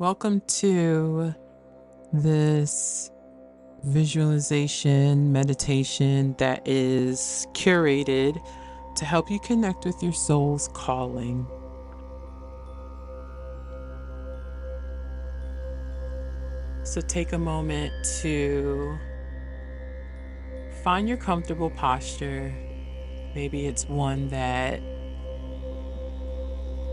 Welcome to this visualization meditation that is curated to help you connect with your soul's calling. So take a moment to find your comfortable posture. Maybe it's one that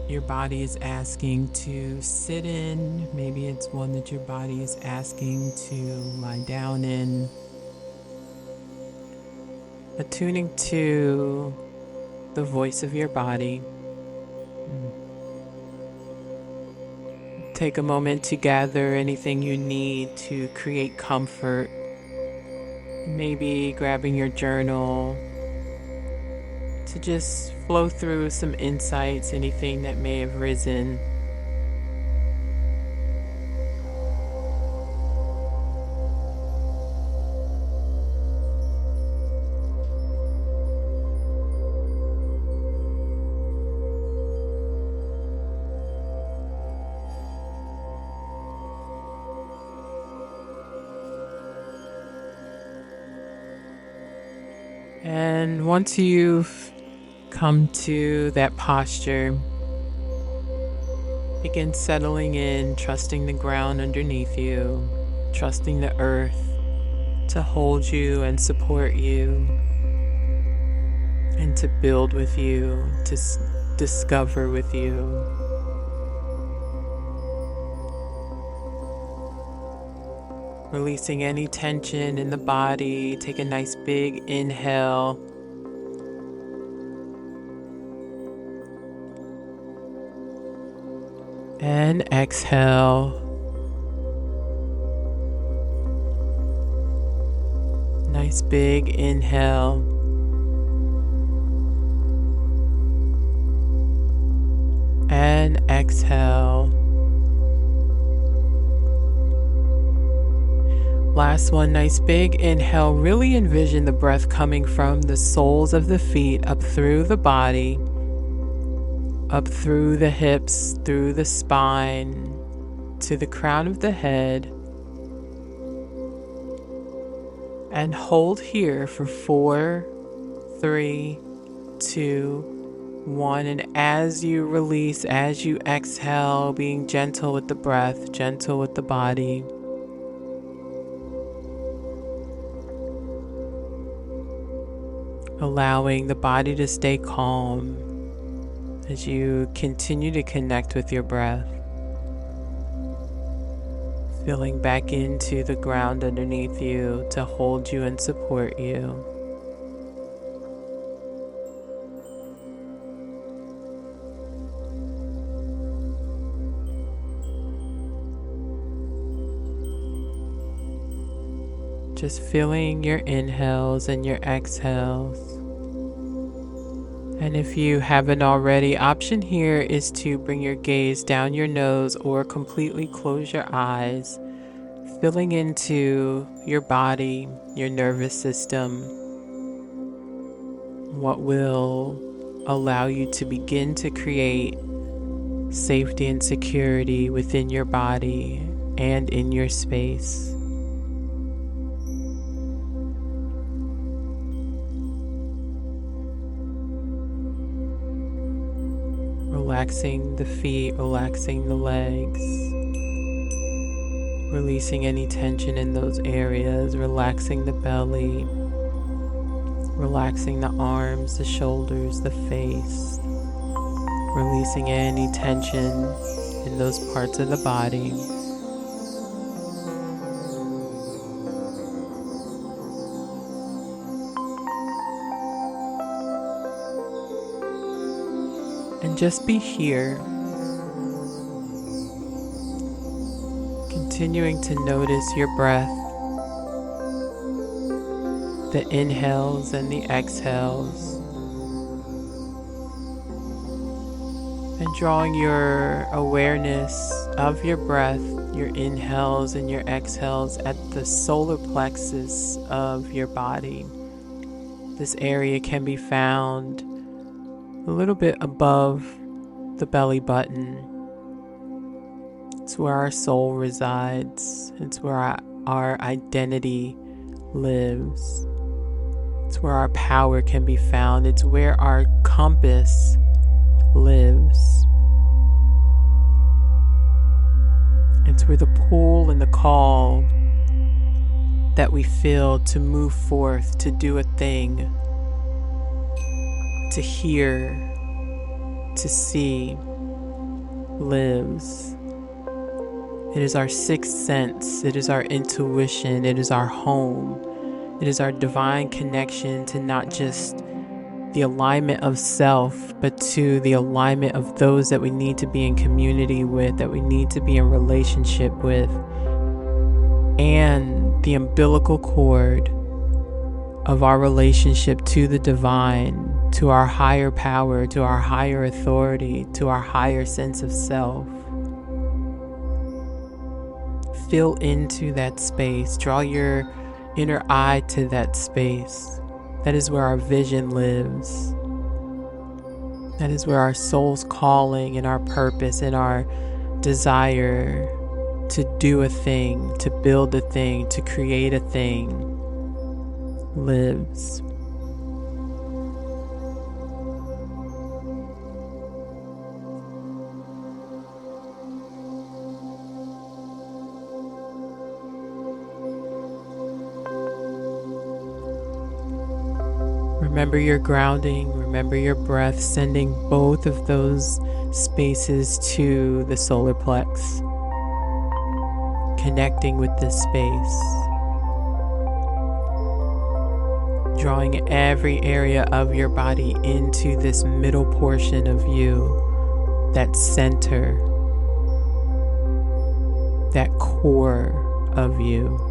your body is asking to sit in. Maybe it's one that your body is asking to lie down in. Attuning to the voice of your body. Take a moment to gather anything you need to create comfort. Maybe grabbing your journal to just flow through some insights, anything that may have risen. And once you've come to that posture, begin settling in, trusting the ground underneath you, trusting the earth to hold you and support you, and to build with you, to discover with you. Releasing any tension in the body. Take a nice big inhale. And exhale. Nice big inhale. And exhale. Last one, nice big inhale. Really envision the breath coming from the soles of the feet up through the body, up through the hips, through the spine, to the crown of the head. And hold here for 4, 3, 2, 1. And as you release, as you exhale, being gentle with the breath, gentle with the body. Allowing the body to stay calm as you continue to connect with your breath. Feeling back into the ground underneath you to hold you and support you. Just feeling your inhales and your exhales. And if you haven't already, option here is to bring your gaze down your nose or completely close your eyes, filling into your body, your nervous system, what will allow you to begin to create safety and security within your body and in your space. Relaxing the feet, relaxing the legs, releasing any tension in those areas, relaxing the belly, relaxing the arms, the shoulders, the face, releasing any tension in those parts of the body. And just be here, continuing to notice your breath, the inhales and the exhales, and drawing your awareness of your breath, your inhales and your exhales at the solar plexus of your body. This area can be found a little bit above the belly button. It's where our soul resides. It's where our identity lives. It's where our power can be found. It's where our compass lives. It's where the pull and the call that we feel to move forth, to do a thing, to hear, to see, lives. It is our sixth sense. It is our intuition. It is our home. It is our divine connection to not just the alignment of self, but to the alignment of those that we need to be in community with, that we need to be in relationship with, and the umbilical cord of our relationship to the divine, to our higher power, to our higher authority, to our higher sense of self. Fill into that space. Draw your inner eye to that space. That is where our vision lives. That is where our soul's calling and our purpose and our desire to do a thing, to build a thing, to create a thing lives. Remember your grounding, remember your breath, sending both of those spaces to the solar plex, connecting with this space, drawing every area of your body into this middle portion of you, that center, that core of you.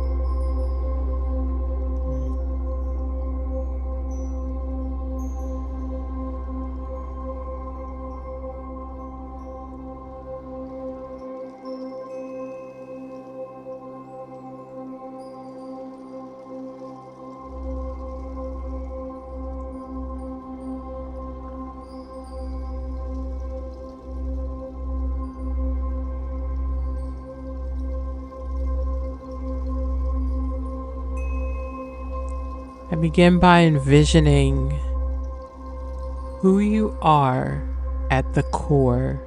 And begin by envisioning who you are at the core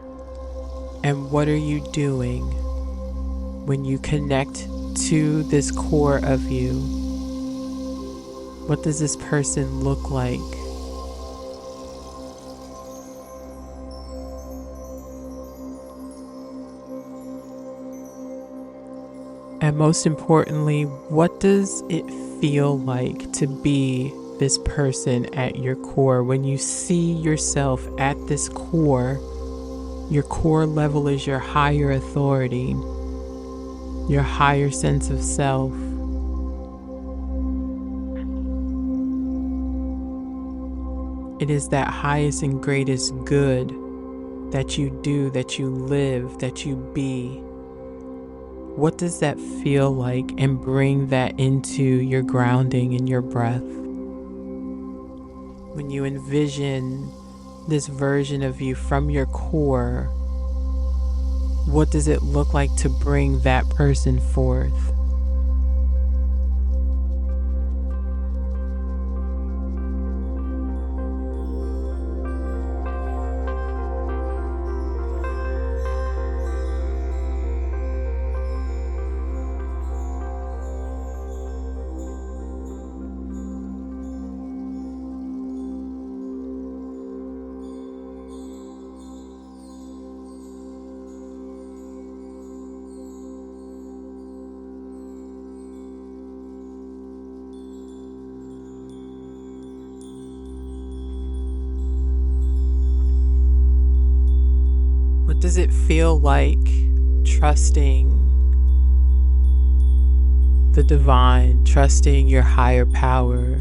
and what are you doing when you connect to this core of you. What does this person look like? And most importantly, what does it feel like to be this person at your core? When you see yourself at this core, your core level is your higher authority, your higher sense of self. It is that highest and greatest good that you do, that you live, that you be. What does that feel like? And bring that into your grounding and your breath. When you envision this version of you from your core, what does it look like to bring that person forth? What does it feel like trusting the divine, trusting your higher power?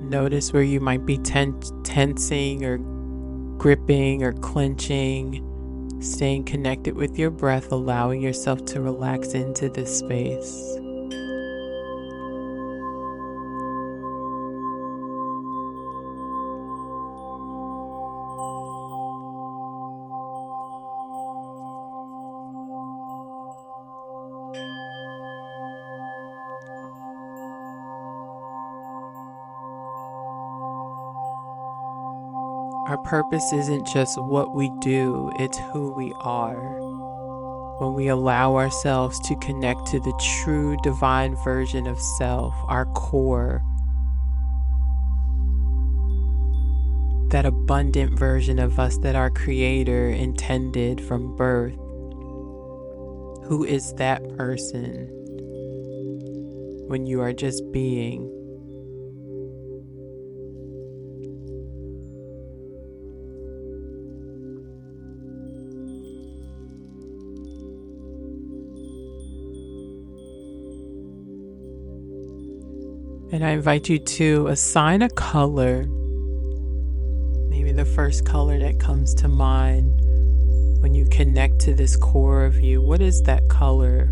Notice where you might be tensing or gripping or clenching, staying connected with your breath, allowing yourself to relax into this space. Our purpose isn't just what we do, it's who we are. When we allow ourselves to connect to the true divine version of self, our core, that abundant version of us that our Creator intended from birth, who is that person when you are just being? And I invite you to assign a color, maybe the first color that comes to mind when you connect to this core of you. What is that color?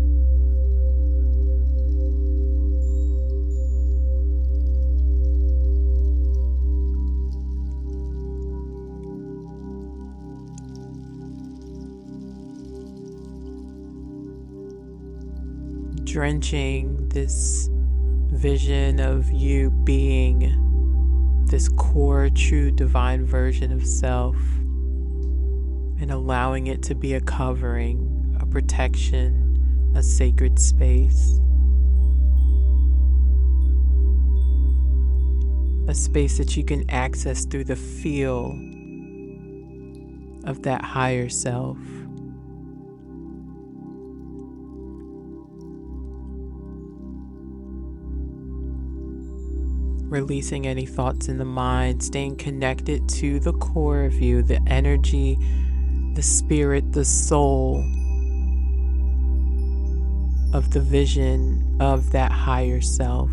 Drenching this vision of you being this core, true, divine version of self, and allowing it to be a covering, a protection, a sacred space. A space that you can access through the feel of that higher self. Releasing any thoughts in the mind, staying connected to the core of you, the energy, the spirit, the soul of the vision of that higher self.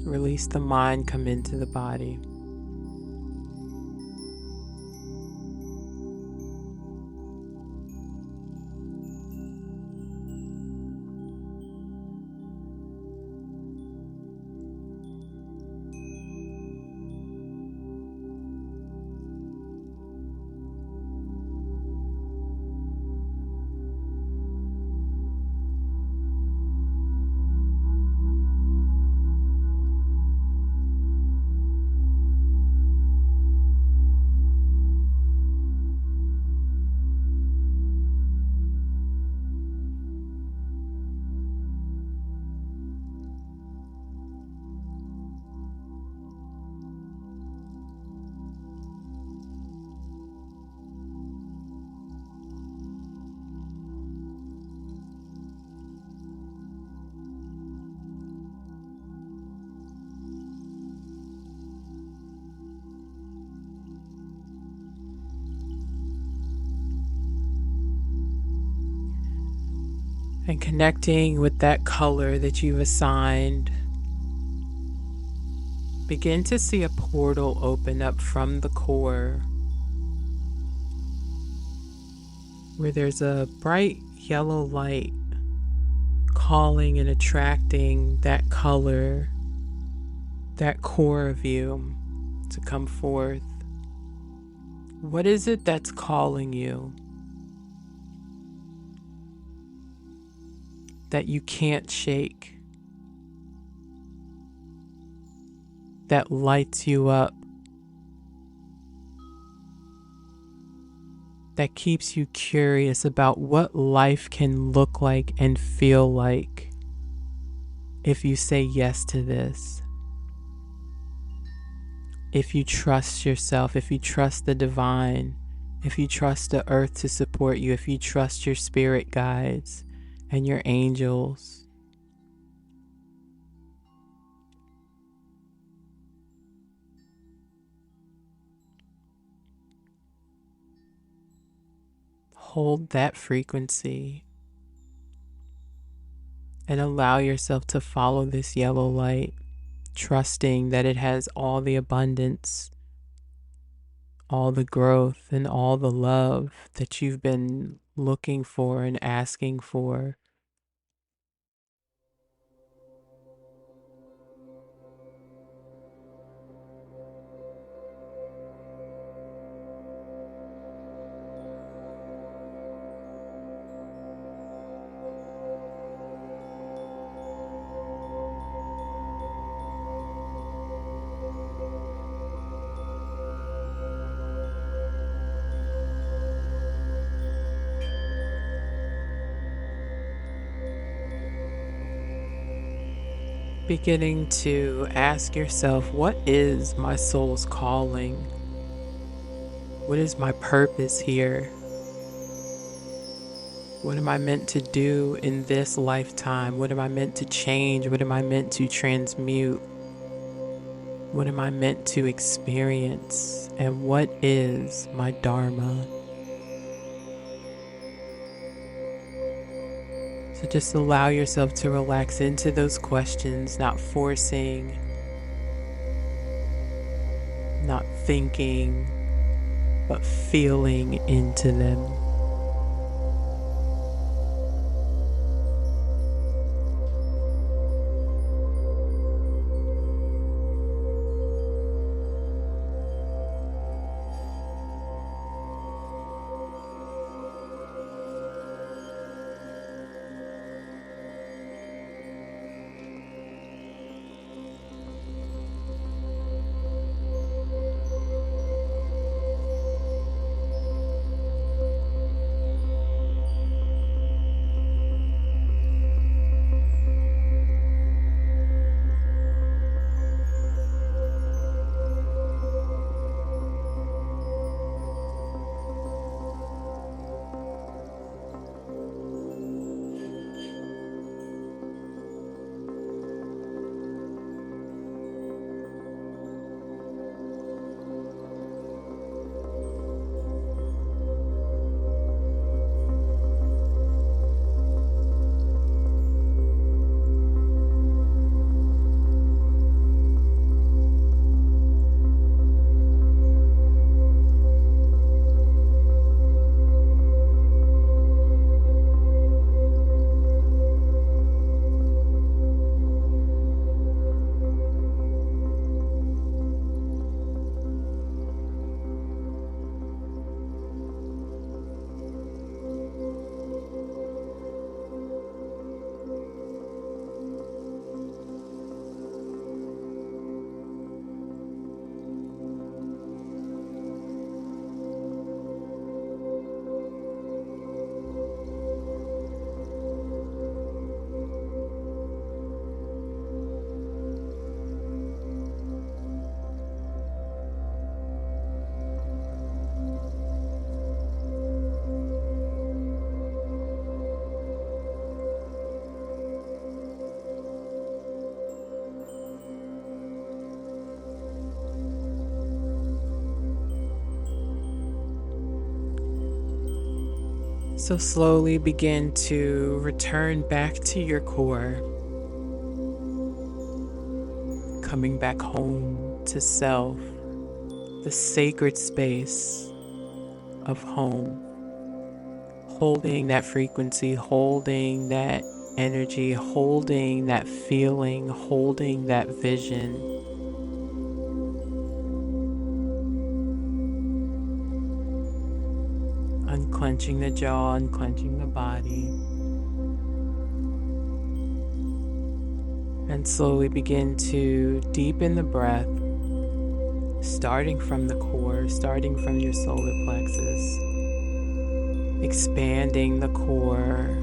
Release the mind, come into the body. And connecting with that color that you've assigned, begin to see a portal open up from the core where there's a bright yellow light calling and attracting that color, that core of you to come forth. What is it that's calling you that you can't shake, that lights you up, that keeps you curious about what life can look like and feel like if you say yes to this? If you trust yourself, if you trust the divine, if you trust the earth to support you, if you trust your spirit guides and your angels. Hold that frequency and allow yourself to follow this yellow light, trusting that it has all the abundance, all the growth, and all the love that you've been looking for and asking for. Beginning to ask yourself, what is my soul's calling? What is my purpose here? What am I meant to do in this lifetime? What am I meant to change? What am I meant to transmute? What am I meant to experience? And what is my dharma? So just allow yourself to relax into those questions, not forcing, not thinking, but feeling into them. So slowly begin to return back to your core, coming back home to self, the sacred space of home, holding that frequency, holding that energy, holding that feeling, holding that vision. Unclenching the jaw, unclenching the body. And slowly begin to deepen the breath, starting from the core, starting from your solar plexus, expanding the core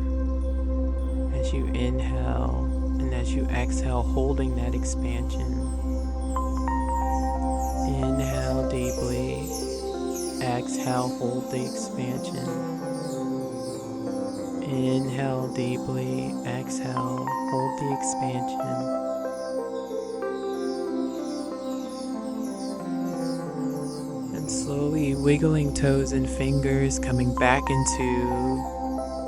as you inhale and as you exhale, holding that expansion. Inhale deeply, exhale, hold the expansion. Inhale deeply, exhale, hold the expansion. And slowly wiggling toes and fingers, coming back into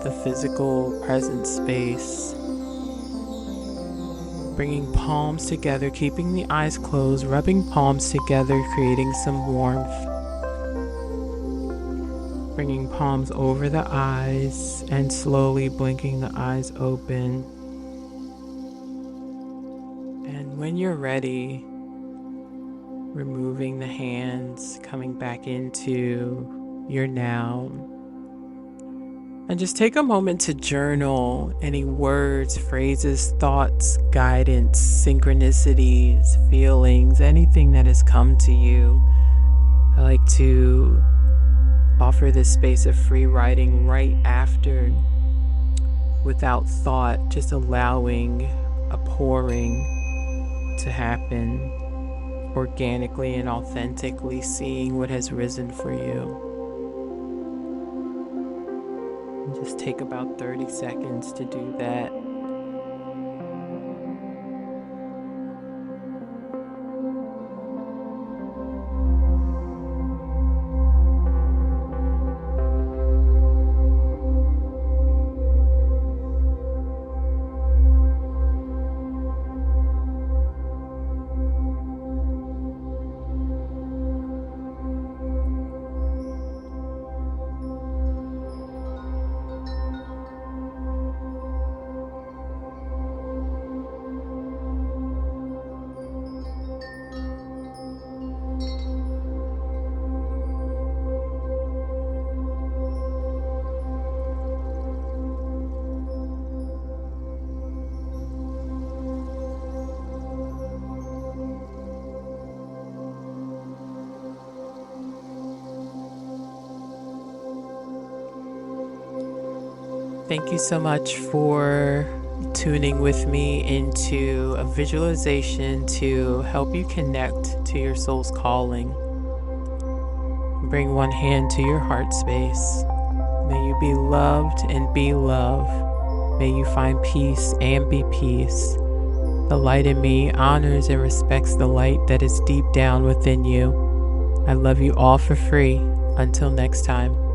the physical present space. Bringing palms together, keeping the eyes closed, rubbing palms together, creating some warmth. Bringing palms over the eyes and slowly blinking the eyes open. And when you're ready, removing the hands, coming back into your now. And just take a moment to journal any words, phrases, thoughts, guidance, synchronicities, feelings, anything that has come to you. I like to offer this space of free writing right after, without thought, just allowing a pouring to happen organically and authentically, seeing what has risen for you. And just take about 30 seconds to do that. Thank you so much for tuning with me into a visualization to help you connect to your soul's calling. Bring one hand to your heart space. May you be loved and be love. May you find peace and be peace. The light in me honors and respects the light that is deep down within you. I love you all for free. Until next time.